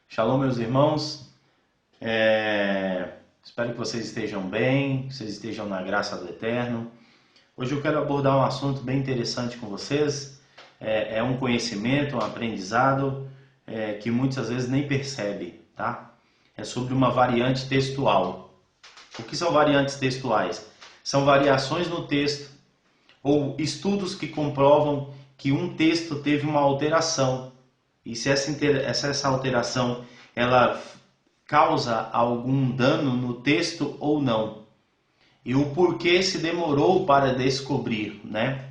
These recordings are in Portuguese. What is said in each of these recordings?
Shalom, meus irmãos. Espero que vocês estejam bem, que vocês estejam na graça do Eterno. Hoje eu quero abordar um assunto bem interessante com vocês. É um conhecimento, um aprendizado que muitas vezes nem percebe, tá? É sobre uma variante textual. O que são variantes textuais? São variações no texto ou estudos que comprovam que um texto teve uma alteração. E se essa alteração ela causa algum dano no texto ou não. E o porquê se demorou para descobrir, né?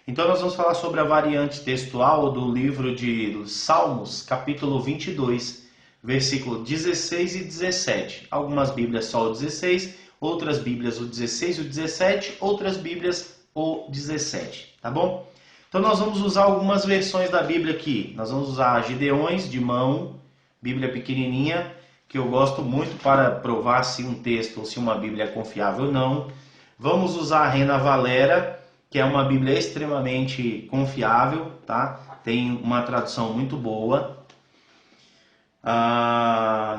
Então nós vamos falar sobre a variante textual do livro de Salmos, capítulo 22, versículo 16 e 17. Algumas bíblias só o 16, outras bíblias o 16 e o 17, outras bíblias o 17, tá bom? Então nós vamos usar algumas versões da Bíblia aqui. Nós vamos usar Gideões de mão, Bíblia pequenininha, que eu gosto muito para provar se um texto ou se uma Bíblia é confiável ou não. Vamos usar a Reina Valera, que é uma Bíblia extremamente confiável, tá? Tem uma tradução muito boa.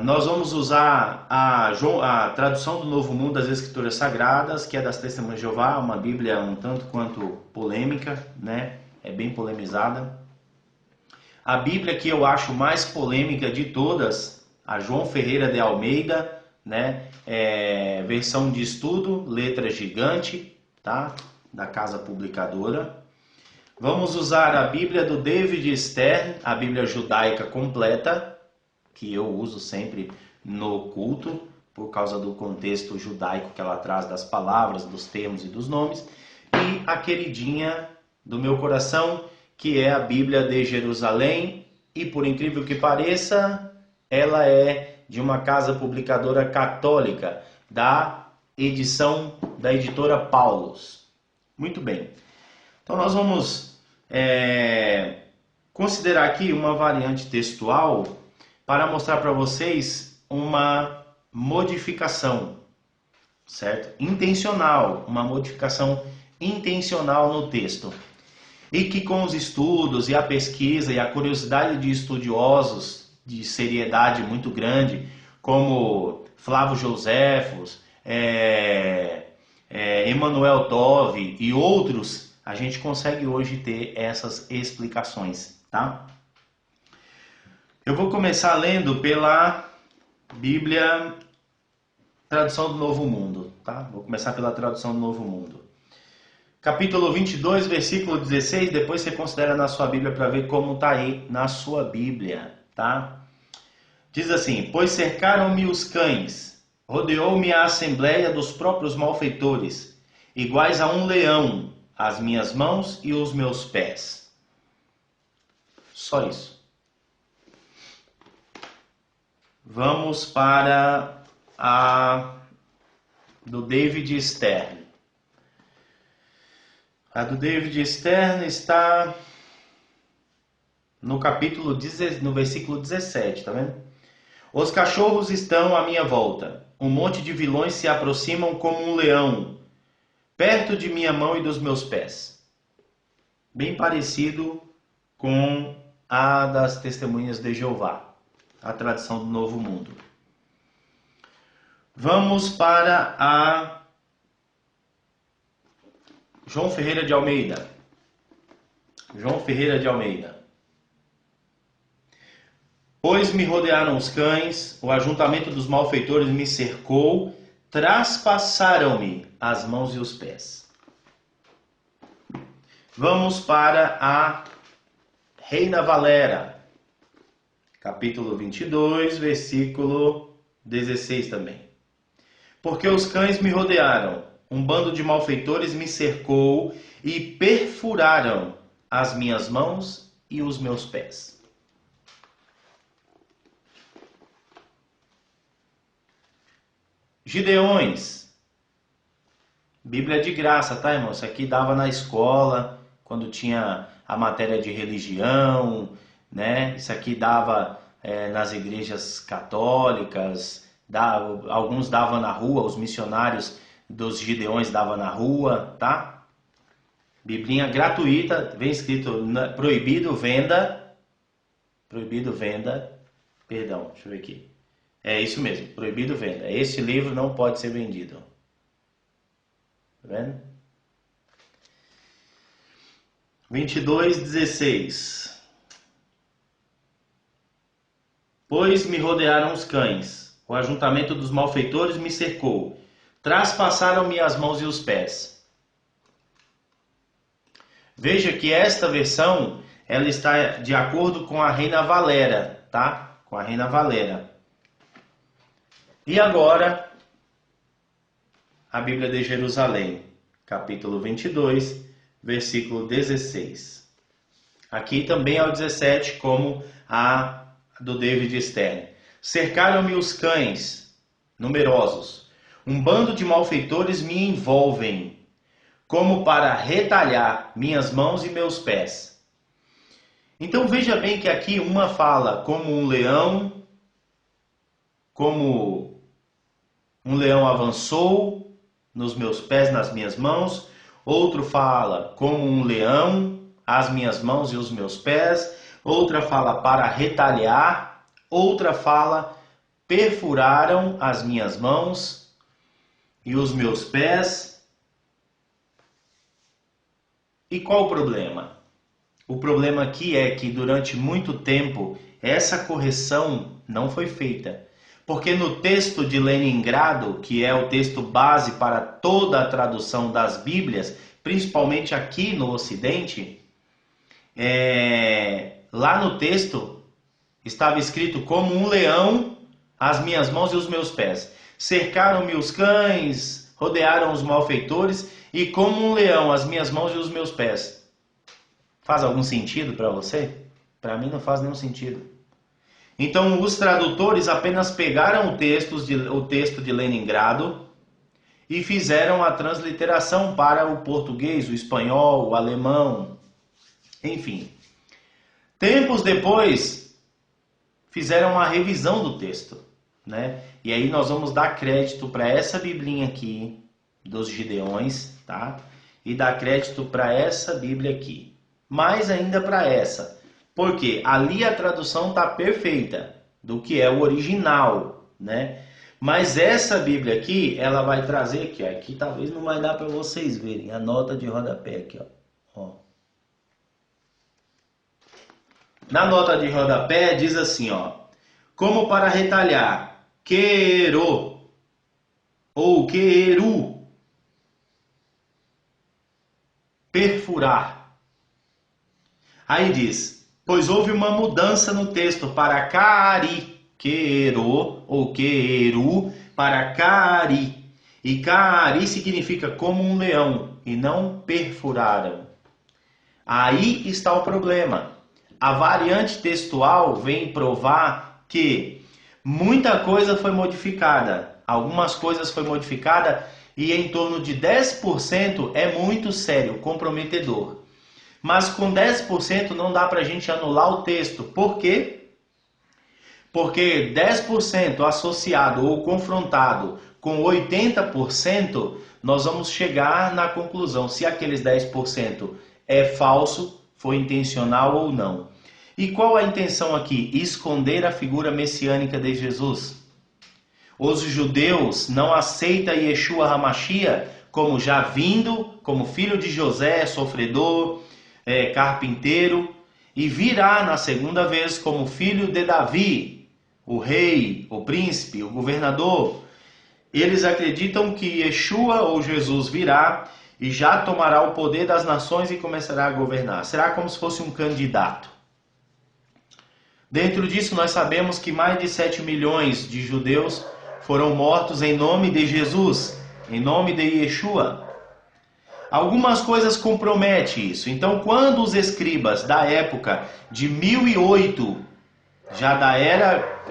Nós vamos usar a tradução do Novo Mundo das Escrituras Sagradas, que é das Testemunhas de Jeová, uma Bíblia um tanto quanto polêmica, né? É bem polemizada. A Bíblia que eu acho mais polêmica de todas, a João Ferreira de Almeida, né? Versão de estudo, letra gigante, tá? Da Casa Publicadora. Vamos usar a Bíblia do David Stern, a Bíblia judaica completa, que eu uso sempre no culto, por causa do contexto judaico que ela traz das palavras, dos termos e dos nomes. E a queridinha do meu coração, que é a Bíblia de Jerusalém, e por incrível que pareça, ela é de uma casa publicadora católica, da editora Paulus. Muito bem. Então nós vamos considerar aqui uma variante textual para mostrar para vocês uma modificação, certo? Intencional, uma modificação intencional no texto. E que com os estudos e a pesquisa e a curiosidade de estudiosos de seriedade muito grande, como Flávio Joséfos, Emanuel Tove e outros, a gente consegue hoje ter essas explicações, tá? Eu vou começar lendo pela Bíblia, tradução do Novo Mundo, tá? Vou começar pela tradução do Novo Mundo. Capítulo 22, versículo 16, depois você considera na sua Bíblia para ver como está aí na sua Bíblia, tá? Diz assim: pois cercaram-me os cães, rodeou-me a assembleia dos próprios malfeitores, iguais a um leão, as minhas mãos e os meus pés. Só isso. Vamos para a do David Stern. A do David Stern está no no versículo 17, tá vendo? Os cachorros estão à minha volta, um monte de vilões se aproximam como um leão, perto de minha mão e dos meus pés. Bem parecido com a das Testemunhas de Jeová, a tradição do Novo Mundo. Vamos para a João Ferreira de Almeida. João Ferreira de Almeida. Pois me rodearam os cães, o ajuntamento dos malfeitores me cercou, traspassaram-me as mãos e os pés. Vamos para a Reina Valera. Capítulo 22, versículo 16 também. Porque os cães me rodearam, um bando de malfeitores me cercou e perfuraram as minhas mãos e os meus pés. Gideões. Bíblia de graça, tá, irmão? Isso aqui dava na escola, quando tinha a matéria de religião, né? Isso aqui dava nas igrejas católicas, alguns davam na rua, os missionários dos Gideões davam na rua, tá? Biblinha gratuita, vem escrito proibido venda, Perdão, deixa eu ver aqui. É isso mesmo, proibido venda. Este livro não pode ser vendido. Tá vendo? 22:16. Pois me rodearam os cães, o ajuntamento dos malfeitores me cercou, traspassaram-me as mãos e os pés. Veja que esta versão, ela está de acordo com a Reina Valera, tá? Com a Reina Valera. E agora, a Bíblia de Jerusalém, capítulo 22, versículo 16. Aqui também é o 17, como a do David Stern. Cercaram-me os cães, numerosos. Um bando de malfeitores me envolvem, como para retalhar minhas mãos e meus pés. Então veja bem que aqui uma fala como um leão avançou nos meus pés, nas minhas mãos. Outro fala como um leão, as minhas mãos e os meus pés. Outra fala para retalhar. Outra fala perfuraram as minhas mãos e os meus pés. E qual o problema? O problema aqui é que durante muito tempo essa correção não foi feita. Porque no texto de Leningrado, que é o texto base para toda a tradução das Bíblias, principalmente aqui no Ocidente, lá no texto estava escrito como um leão, as minhas mãos e os meus pés. Cercaram-me os cães, rodearam os malfeitores, e como um leão, as minhas mãos e os meus pés. Faz algum sentido para você? Para mim não faz nenhum sentido. Então os tradutores apenas pegaram o texto de Leningrado e fizeram a transliteração para o português, o espanhol, o alemão, enfim. Tempos depois, fizeram uma revisão do texto, né? E aí nós vamos dar crédito para essa biblinha aqui, dos Gideões, tá? E dar crédito para essa Bíblia aqui. Mais ainda para essa. Porque ali a tradução está perfeita do que é o original, né? Mas essa Bíblia aqui, ela vai trazer aqui, ó. Aqui talvez não vai dar para vocês verem a nota de rodapé aqui, ó. Na nota de rodapé diz assim, ó: como para retalhar, quero ou queru, perfurar. Aí diz: pois houve uma mudança no texto para cari, quero ou queru, para cari. E cari significa como um leão e não perfuraram. Aí está o problema. A variante textual vem provar que muita coisa foi modificada. Algumas coisas foi modificada e em torno de 10% é muito sério, comprometedor. Mas com 10% não dá para a gente anular o texto. Por quê? Porque 10% associado ou confrontado com 80%, nós vamos chegar na conclusão se aqueles 10% é falso, foi intencional ou não. E qual a intenção aqui? Esconder a figura messiânica de Jesus. Os judeus não aceitam Yeshua HaMashiach como já vindo, como filho de José, sofredor, carpinteiro, e virá na segunda vez como filho de Davi, o rei, o príncipe, o governador. Eles acreditam que Yeshua ou Jesus virá e já tomará o poder das nações e começará a governar. Será como se fosse um candidato. Dentro disso nós sabemos que mais de 7 milhões de judeus foram mortos em nome de Jesus, em nome de Yeshua. Algumas coisas comprometem isso. Então, quando os escribas da época de 1008, já da era,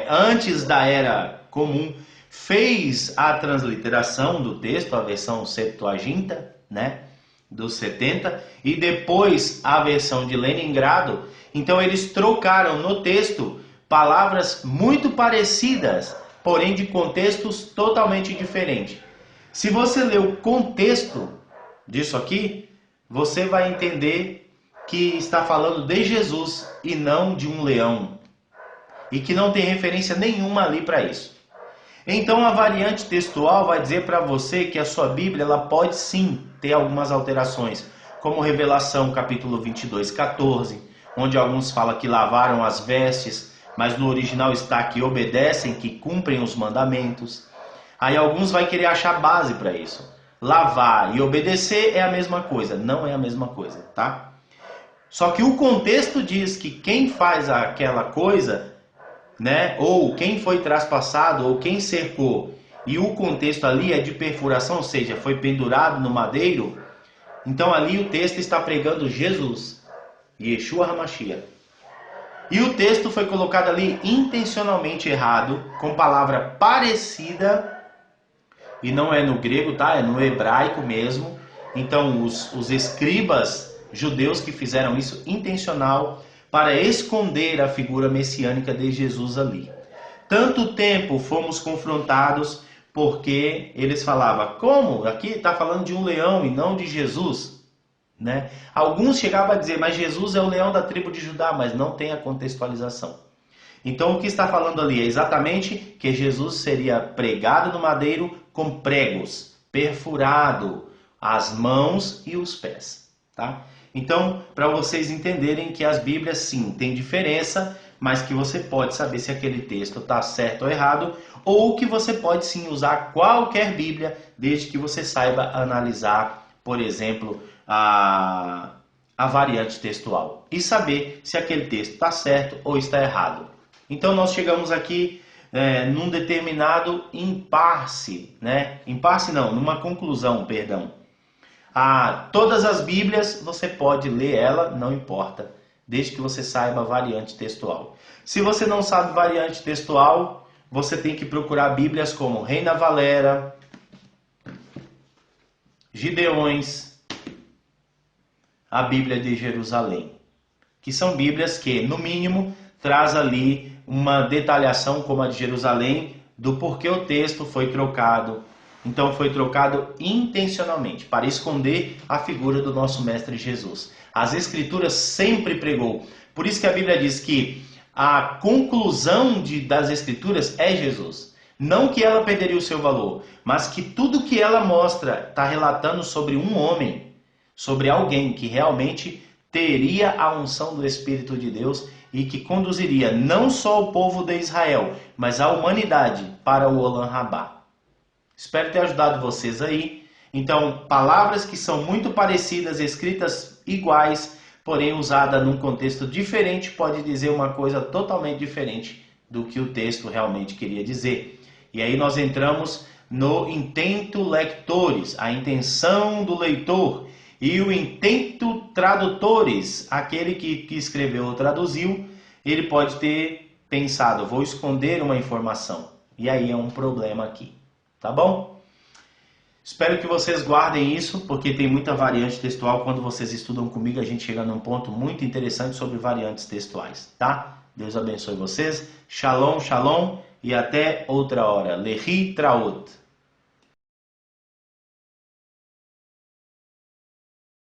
antes da era comum, fez a transliteração do texto, a versão Septuaginta, né, dos 70, e depois a versão de Leningrado, então eles trocaram no texto palavras muito parecidas, porém de contextos totalmente diferentes. Se você ler o contexto disso aqui, você vai entender que está falando de Jesus e não de um leão. e que não tem referência nenhuma ali para isso. Então a variante textual vai dizer para você que a sua Bíblia ela pode sim ter algumas alterações, como Revelação capítulo 22, 14, onde alguns falam que lavaram as vestes, mas no original está que obedecem, que cumprem os mandamentos. Aí alguns vai querer achar base para isso. Lavar e obedecer é a mesma coisa. Não é a mesma coisa, tá? Só que o contexto diz que quem faz aquela coisa, né, ou quem foi traspassado, ou quem cercou, e o contexto ali é de perfuração, ou seja, foi pendurado no madeiro, então ali o texto está pregando Jesus, Yeshua HaMashiach. E o texto foi colocado ali intencionalmente errado, com palavra parecida, e não é no grego, tá? É no hebraico mesmo. Então os escribas judeus que fizeram isso intencional para esconder a figura messiânica de Jesus ali. Tanto tempo fomos confrontados porque eles falavam, como? Aqui está falando de um leão e não de Jesus, né? Alguns chegavam a dizer, mas Jesus é o leão da tribo de Judá, mas não tem a contextualização. Então o que está falando ali é exatamente que Jesus seria pregado no madeiro com pregos, perfurado as mãos e os pés, tá? Então, para vocês entenderem que as Bíblias sim têm diferença, mas que você pode saber se aquele texto está certo ou errado, ou que você pode sim usar qualquer Bíblia, desde que você saiba analisar, por exemplo, a variante textual e saber se aquele texto está certo ou está errado. Então nós chegamos aqui num determinado impasse, né? Impasse não, numa conclusão, perdão. Todas as Bíblias você pode ler ela, não importa, desde que você saiba a variante textual. Se você não sabe variante textual, você tem que procurar Bíblias como Reina Valera, Gideões, a Bíblia de Jerusalém, que são Bíblias que, no mínimo, traz ali uma detalhação como a de Jerusalém do porquê o texto foi trocado. Então foi trocado intencionalmente para esconder a figura do nosso Mestre Jesus. As Escrituras sempre pregou. Por isso que a Bíblia diz que a conclusão das Escrituras é Jesus. Não que ela perderia o seu valor, mas que tudo que ela mostra está relatando sobre um homem, sobre alguém que realmente teria a unção do Espírito de Deus e que conduziria não só o povo de Israel, mas a humanidade para o Olam Rabá. Espero ter ajudado vocês aí. Então, palavras que são muito parecidas, escritas iguais, porém usada num contexto diferente, pode dizer uma coisa totalmente diferente do que o texto realmente queria dizer. E aí nós entramos no intento lectores, a intenção do leitor, e o intento tradutores, aquele que escreveu ou traduziu, ele pode ter pensado, vou esconder uma informação. E aí é um problema aqui, tá bom? Espero que vocês guardem isso, porque tem muita variante textual. Quando vocês estudam comigo, a gente chega num ponto muito interessante sobre variantes textuais, tá? Deus abençoe vocês. Shalom, shalom, e até outra hora. Lehi traot.